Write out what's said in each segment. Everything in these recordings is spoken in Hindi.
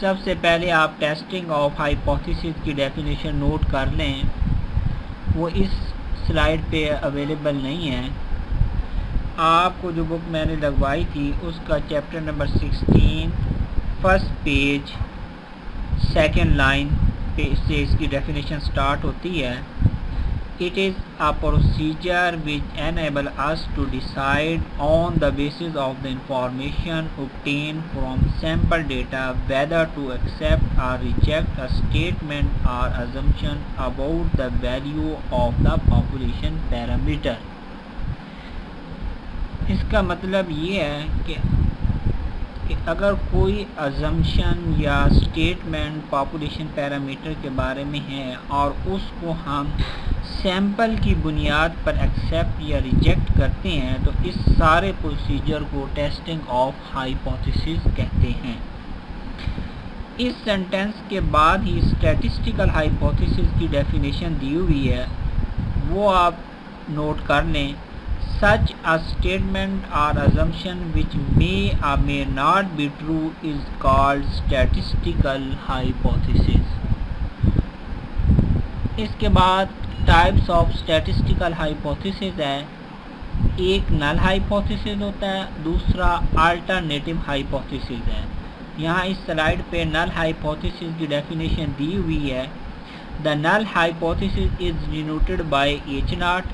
सबसे पहले आप टेस्टिंग ऑफ हाइपोथेसिस की डेफिनेशन नोट कर लें, वो इस स्लाइड पे अवेलेबल नहीं है। आपको जो बुक मैंने लगवाई थी उसका chapter number 16 first page second line पे से इसकी डेफिनेशन स्टार्ट होती है। It is a procedure which enable us to decide on the basis of the information obtained from sample data whether to accept or reject a statement or assumption about the value of the population parameter। इसका मतलब ये है कि अगर कोई अजम्पशन या स्टेटमेंट पॉपुलेशन पैरामीटर के बारे में है और उसको हम सैंपल की बुनियाद पर एक्सेप्ट या रिजेक्ट करते हैं तो इस सारे प्रोसीजर को टेस्टिंग ऑफ हाइपोथेसिस कहते हैं। इस सेंटेंस के बाद ही स्टैटिस्टिकल हाइपोथेसिस की डेफिनेशन दी हुई है, वो आप नोट कर लें। Such a statement or assumption which may or may not be true is called statistical hypothesis। इसके बाद टाइप्स ऑफ स्टैटिस्टिकल हाइपोथेसिस है। एक नल हाइपोथेसिस होता है, दूसरा अल्टरनेटिव हाइपोथेसिस है। यहाँ इस स्लाइड पे नल हाइपोथेसिस की डेफिनेशन दी हुई है। The null hypothesis is denoted by H0।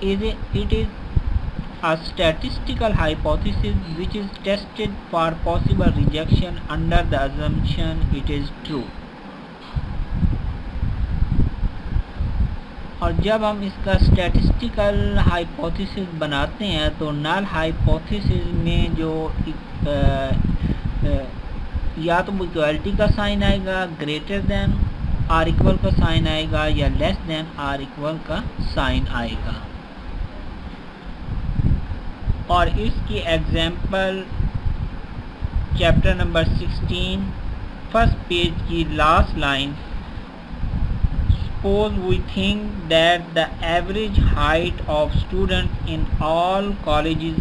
It is a statistical hypothesis which is tested for possible rejection under the assumption it is true। और जब हम इसका स्टैटिस्टिकल हाइपोथेसिस बनाते हैं तो नल हाइपोथेसिस में जो या तो इक्वलिटी का साइन आएगा, ग्रेटर देन आर इक्वल का साइन आएगा, या लेस देन आर इक्वल का साइन आएगा। और इसकी example chapter number 16 first page की last line. Suppose we think that the average height of students in all colleges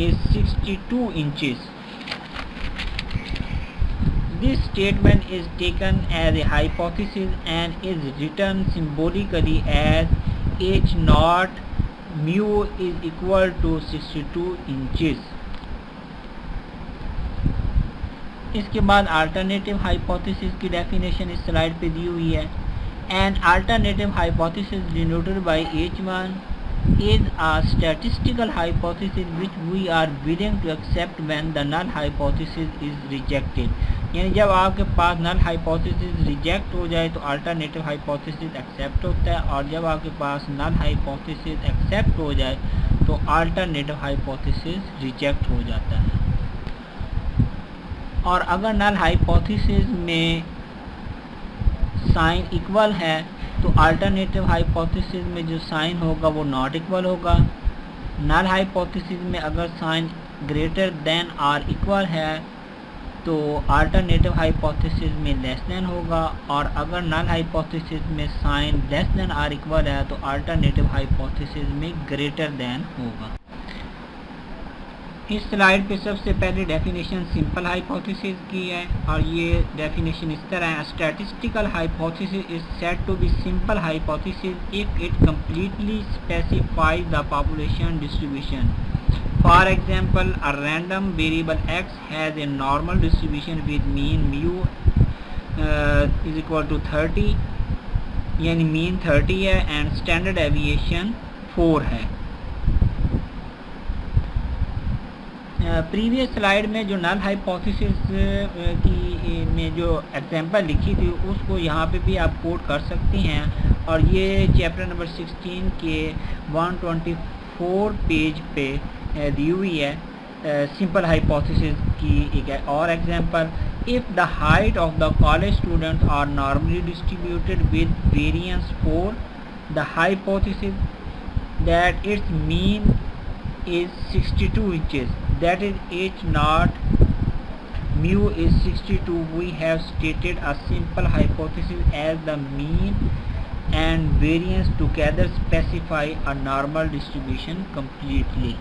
is 62 inches. This statement is taken as a hypothesis and is written symbolically as H0 mu is equal to 62 inches। इसके बाद अल्टरनेटिव हाइपोथेसिस की डेफिनेशन इस स्लाइड पे दी हुई है। An alternative hypothesis denoted by H1 is a statistical hypothesis which we are willing to accept when the null hypothesis is rejected। यानी जब आपके पास नल हाइपोथेसिस रिजेक्ट हो जाए तो अल्टरनेटिव हाइपोथेसिस एक्सेप्ट होता है, और जब आपके पास नल हाइपोथेसिस एक्सेप्ट हो जाए तो अल्टरनेटिव हाइपोथेसिस रिजेक्ट हो जाता है। और अगर नल हाइपोथेसिस में साइन इक्वल है तो अल्टरनेटिव हाइपोथेसिस में जो साइन होगा वो नॉट इक्वल होगा। नल हाइपोथेसिस में अगर sign greater than or equal है तो अल्टरनेटिव हाइपोथेसिस में लेस देन होगा, और अगर नल हाइपोथेसिस में sign less than or equal है तो अल्टरनेटिव हाइपोथेसिस में ग्रेटर देन होगा। इस स्लाइड पे सबसे पहले डेफिनेशन सिंपल हाइपोथेसिस की है, और ये डेफिनेशन इस तरह है। Statistical hypothesis is said to be simple hypothesis if it completely specifies the population distribution. For example, a random variable x has a normal distribution with mean mu is equal to 30, यानी मीन 30 है एंड स्टैंडर्ड डेविएशन 4 है। प्रीवियस स्लाइड में जो नल हाइपोथेसिस की में जो एग्जांपल लिखी थी उसको यहाँ पे भी आप कोट कर सकते हैं, और ये चैप्टर नंबर 16 के 124 पेज पे दी हुई है। सिंपल हाइपोथेसिस की एक और example. If the height of the college students are normally distributed with variance 4, the hypothesis that its mean is 62 inches, that is H0 mu is 62, we have stated a simple hypothesis as the mean and variance together specify a normal distribution completely।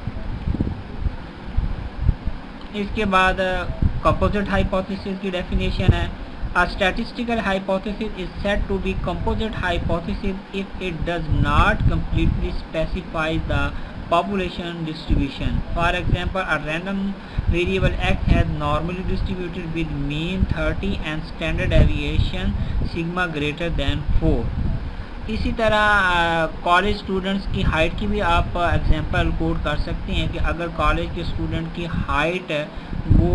इसके बाद कंपोजिट हाइपोथेसिस की डेफिनेशन है, A statistical hypothesis is said to be composite hypothesis if it does not completely specify the population distribution. For example, a random variable x has normally distributed with mean 30 and standard deviation sigma greater than 4. इसी तरह कॉलेज स्टूडेंट्स की हाइट की भी आप एग्जांपल कोट कर सकते हैं कि अगर कॉलेज के स्टूडेंट की हाइट वो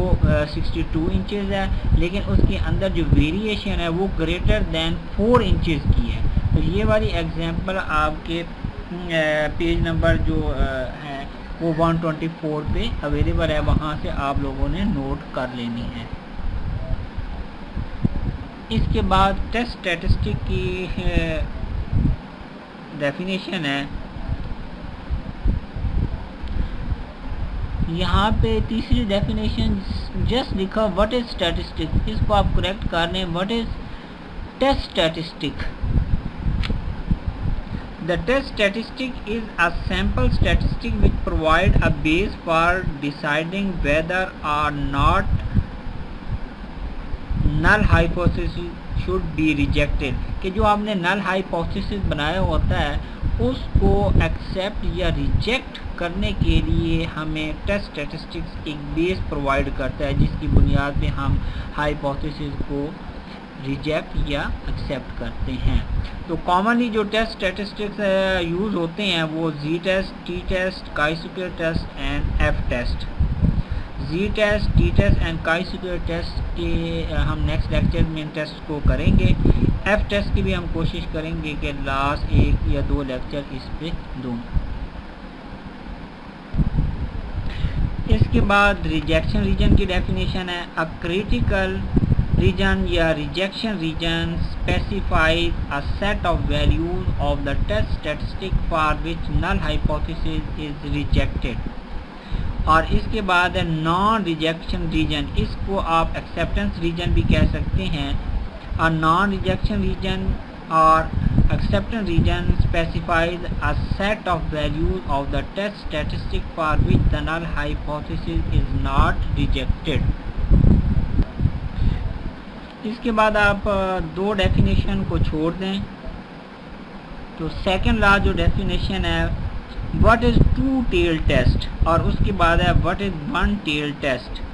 62 इंचेस है, लेकिन उसके अंदर जो वेरिएशन है वो ग्रेटर दैन 4 इंचेस की है। तो ये वाली एग्जांपल आपके पेज नंबर जो है वो 124 पे अवेलेबल है, वहाँ से आप लोगों ने नोट कर लेनी है। इसके बाद टेस्ट स्टैटिस्टिक की डेफिनेशन है, यहाँ पे तीसरी डेफिनेशन जस्ट लिखा व्हाट इज स्टैटिस्टिक्स, इसको आप करेक्ट कर लें, what is test statistic. The test statistic is a sample statistic which provide a base for deciding whether or not null hypothesis should be rejected, कि जो आपने नल हाइपोथेसिस बनाया होता है उसको एक्सेप्ट या रिजेक्ट करने के लिए हमें टेस्ट स्टैटिस्टिक्स एक बेस प्रोवाइड करता है, जिसकी बुनियाद पे हम हाइपोथेसिस को रिजेक्ट या एक्सेप्ट करते हैं। तो कॉमनली जो टेस्ट स्टैटिस्टिक्स यूज़ होते हैं वो G test, T test, chi square test and F test. G test, T test and chi square test के हम नेक्स्ट लेक्चर में इन टेस्ट को करेंगे। एफ टेस्ट की भी हम कोशिश करेंगे कि लास्ट 1 या 2 लेक्चर इस पे दूँ। इसके बाद रिजेक्शन रीजन की डेफिनेशन है, अ क्रिटिकल रीजन या rejection region specifies a set of values of the test statistic for which null hypothesis is rejected. और इसके बाद है नॉन रिजेक्शन रीजन, इसको आप एक्सेप्टेंस रीजन भी कह सकते हैं। अ नॉन रिजेक्शन रीजन और acceptance region specifies a set of values of the test statistic for which the null hypothesis is not rejected. इसके बाद आप 2 डेफिनेशन को छोड़ दें तो सेकंड ला जो डेफिनेशन है what is two tail test, और उसके बाद है what is one tail test.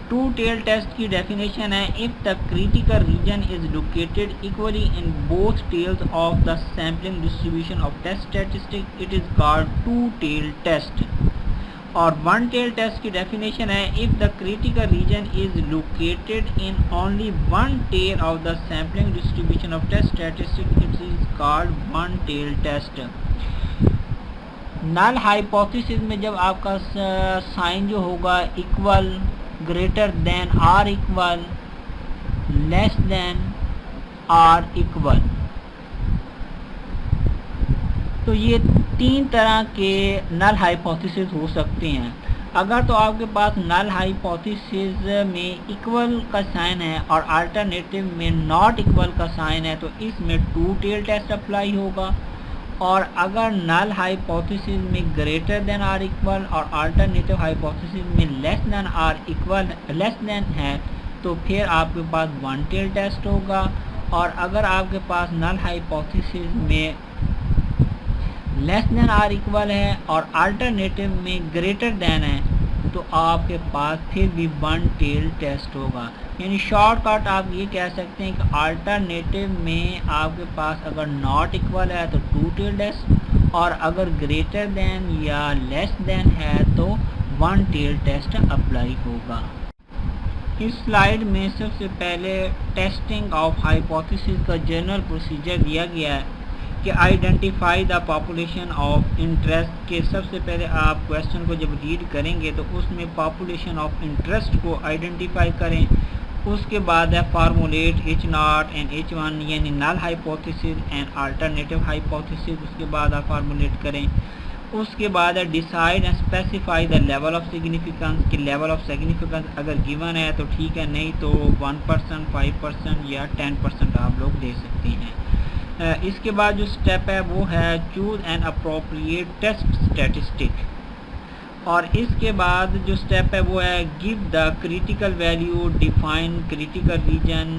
Two tail test की डेफिनेशन है, if the critical region is located equally in both tails of the sampling distribution of test statistic it is called two tail test. और वन टेल टेस्ट की डेफिनेशन है, if the critical region is located in only one tail of the sampling distribution of test statistic it is called one tail test. Null hypothesis में जब आपका साइन जो होगा equal, greater than or equal, less than or equal, तो ये 3 तरह के नल हाइपोथेसिस हो सकते हैं। अगर तो आपके पास नल हाइपोथेसिस में इक्वल का साइन है और अल्टरनेटिव में नॉट इक्वल का साइन है तो इसमें टू टेल टेस्ट अप्लाई होगा। और अगर नल हाइपोथेसिस में ग्रेटर देन आर इक्वल और अल्टरनेटिव हाइपोथेसिस में less than or equal less than है तो फिर आपके पास वन टेल टेस्ट होगा। और अगर आपके पास नल हाइपोथेसिस में लेस देन आर इक्वल है और अल्टरनेटिव में ग्रेटर देन है तो आपके पास फिर भी वन टेल टेस्ट होगा। यानी शॉर्टकट आप ये कह सकते हैं कि अल्टरनेटिव में आपके पास अगर नॉट इक्वल है तो टू टेल टेस्ट, और अगर ग्रेटर देन या लेस देन है तो वन टेल टेस्ट अप्लाई होगा। इस स्लाइड में सबसे पहले टेस्टिंग ऑफ हाइपोथेसिस का जनरल प्रोसीजर दिया गया है कि identify the population of interest के। सबसे पहले आप क्वेश्चन को जब रीड करेंगे तो उसमें पॉपुलेशन ऑफ इंटरेस्ट को आइडेंटिफाई करें। उसके बाद है फार्मूलेट H0 एंड H1 यानी null hypothesis and alternative hypothesis, उसके बाद आप फार्मूलेट करें। उसके बाद है decide and specify the level of significance, कि लेवल ऑफ सिग्निफिकेंस अगर गिवन है तो ठीक है, नहीं तो 1%, 5% या 10% आप लोग दे सकते हैं। इसके बाद जो स्टेप है वो है choose an appropriate test statistic. और इसके बाद जो स्टेप है वो है give the critical value, define critical region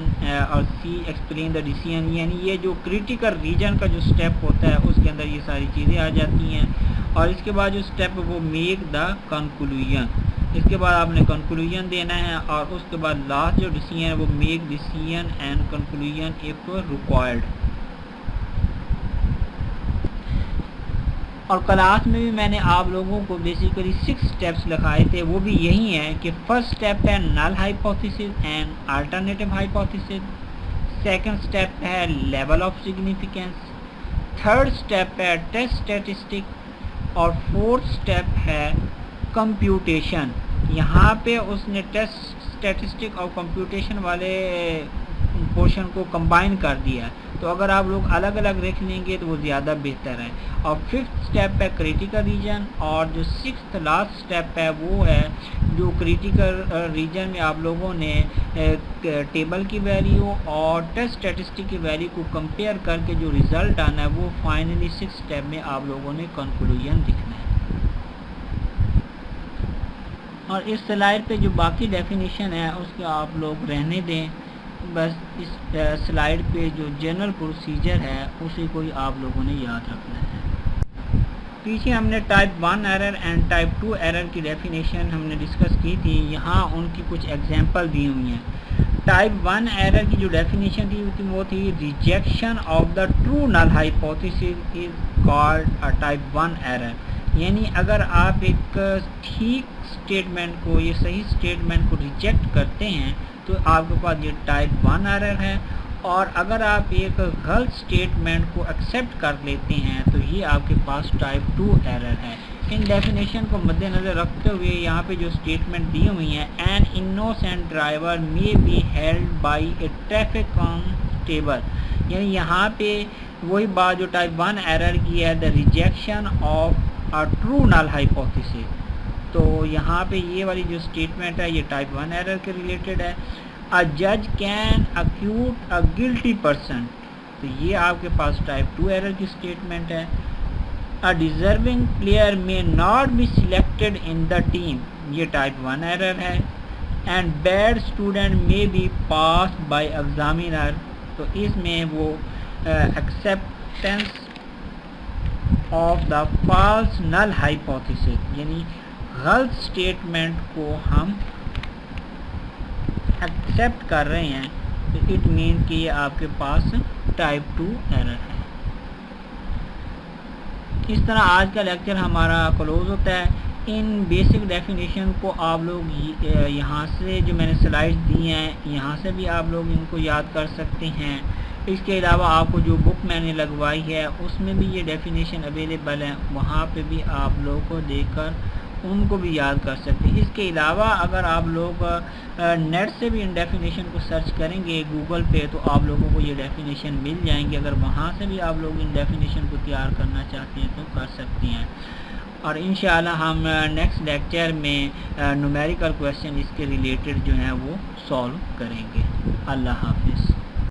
और सी एक्सप्लेन द डिसीजन। यानी ये जो क्रिटिकल रीजन का जो स्टेप होता है उसके अंदर ये सारी चीज़ें आ जाती हैं। और इसके बाद जो स्टेप है वो मेक द कंक्लूजन, इसके बाद आपने कंक्लूजन देना है। और उसके बाद लास्ट जो डिसीजन है वो make decision and conclusion if required. और क्लास में भी मैंने आप लोगों को बेसिकली 6 स्टेप्स लिखाए थे, वो भी यही है कि फर्स्ट स्टेप है null hypothesis and alternative hypothesis, second step है level of significance, third step है टेस्ट स्टैटिस्टिक और फोर्थ स्टेप है कंप्यूटेशन। यहाँ पे उसने टेस्ट स्टैटिस्टिक और कंप्यूटेशन वाले पोर्शन को कंबाइन कर दिया है, तो अगर आप लोग अलग अलग रख लेंगे तो वो ज़्यादा बेहतर है। और फिफ्थ स्टेप है क्रिटिकल रीजन, और जो सिक्स्थ लास्ट स्टेप है वो है जो क्रिटिकल रीजन में आप लोगों ने टेबल की वैल्यू और टेस्ट स्टैटिस्टिक की वैल्यू को कंपेयर करके जो रिज़ल्ट आना है वो फाइनली सिक्स स्टेप में आप लोगों ने कंक्लूजन लिखना है। और इस स्लाइड पे जो बाकी डेफिनेशन है उसके आप लोग रहने दें, बस इस स्लाइड पे जो जनरल प्रोसीजर है उसी को ही आप लोगों ने याद रखना है। पीछे हमने type 1 error and type 2 error की डेफिनेशन हमने डिस्कस की थी, यहाँ उनकी कुछ एग्जांपल दी हुई हैं। टाइप 1 एरर की जो डेफिनेशन थी वो थी rejection of the true null hypothesis is called a type 1 error. यानी अगर आप एक ठीक स्टेटमेंट को, ये सही स्टेटमेंट को रिजेक्ट करते हैं तो आपके पास ये टाइप 1 एरर है, और अगर आप एक गलत स्टेटमेंट को एक्सेप्ट कर लेते हैं तो ये आपके पास टाइप 2 एरर है। इन डेफिनेशन को मद्देनज़र रखते हुए यहाँ पे जो स्टेटमेंट दी हुई हैं, an innocent driver may be held by A traffic constable, यानी यहाँ पे वही बात जो टाइप 1 एरर की है, the rejection of a true null hypothesis. तो यहाँ पे ये वाली जो स्टेटमेंट है ये टाइप 1 एरर के रिलेटेड है। अ जज can acquit a guilty person, तो ये आपके पास टाइप 2 एरर की स्टेटमेंट है। A deserving player may not be selected in the team, ये टाइप 1 एरर है। And bad student may be pass by examiner, तो इसमें वो acceptance of the false null hypothesis, यानी गलत स्टेटमेंट को हम एक्सेप्ट कर रहे हैं, तो इट मीन कि ये आपके पास टाइप 2 एरर है। इस तरह आज का लेक्चर हमारा क्लोज होता है। इन बेसिक डेफिनेशन को आप लोग यहाँ से जो मैंने स्लाइड्स दी हैं यहाँ से भी आप लोग इनको याद कर सकते हैं। इसके अलावा आपको जो बुक मैंने लगवाई है उसमें भी ये डेफिनेशन अवेलेबल है, वहाँ पे भी आप लोगों को देखकर उनको भी याद कर सकते हैं। इसके अलावा अगर आप लोग नेट से भी इन डेफिनेशन को सर्च करेंगे गूगल पे तो आप लोगों को ये डेफिनेशन मिल जाएंगे। अगर वहाँ से भी आप लोग इन डेफिनेशन को तैयार करना चाहते हैं तो कर सकते हैं। और इंशाल्लाह हम नेक्स्ट लेक्चर में न्यूमेरिकल क्वेश्चन इसके रिलेटेड जो है वो सॉल्व करेंगे। अल्लाह हाफिज़।